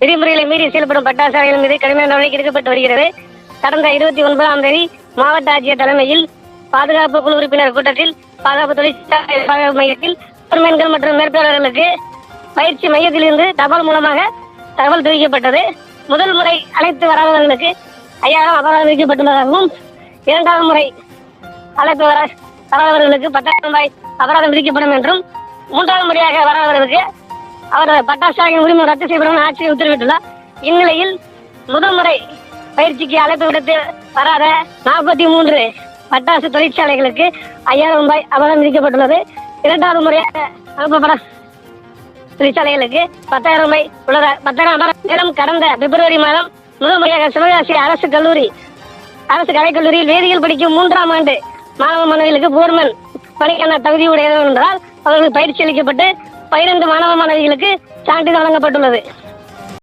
விதிமுறைகளை மீறி செயல்படும் பட்டாசாலைகள் மீது கடுமையான நடவடிக்கை எடுக்கப்பட்டு வருகிறது. கடந்த 29ஆம் தேதி மாவட்ட ஆட்சியர் தலைமையில் பாதுகாப்பு குழு உறுப்பினர் கூட்டத்தில் பாதுகாப்பு தொழிற்சாலை பாதுகாப்பு மையத்தில் பொறுமையன்கள் மற்றும் மேற்பாளர்களுக்கு பயிற்சி மையத்திலிருந்து தபால் மூலமாக தகவல் தெரிவிக்கப்பட்டது. முதல் முறை அழைத்து வராதவர்களுக்கு 5000 அபராதம் விதிக்கப்பட்டுள்ளதாகவும், இரண்டாவது முறை அழைத்து வராதவர்களுக்கு 10,000 ரூபாய் அபராதம் விதிக்கப்படும் என்றும், மூன்றாவது முறையாக வராதவர்களுக்கு அவர் பட்டாசாலையின் உரிமை ரத்து செய்யப்படும் ஆட்சியை உத்தரவிட்டுள்ளார். இந்நிலையில் முதல் முறை பயிற்சிக்கு அழைப்பு விடுத்து வராத 43 பட்டாசு தொழிற்சாலைகளுக்கு 5000 ரூபாய் அபராதம் விதிக்கப்பட்டுள்ளது. இரண்டாவது முறையாக அனுப்பப்பட தொழிற்சாலைகளுக்கு 10,000 ரூபாய் உள்ளது. 10,000 அபராதம். கடந்த பிப்ரவரி மாதம் முதல் முறையாக சிவகாசி அரசு கலைக்கல்லூரியில் வேதியியல் படிக்கும் 3ஆம் ஆண்டு மாணவ மாணவிகளுக்கு போர்மன் பணிக்கான தகுதியுடையது என்றால் அவர்களுக்கு பயிற்சி அளிக்கப்பட்டு 12 மாணவ மாணவிகளுக்கு சான்றிதழ் வழங்கப்பட்டுள்ளது.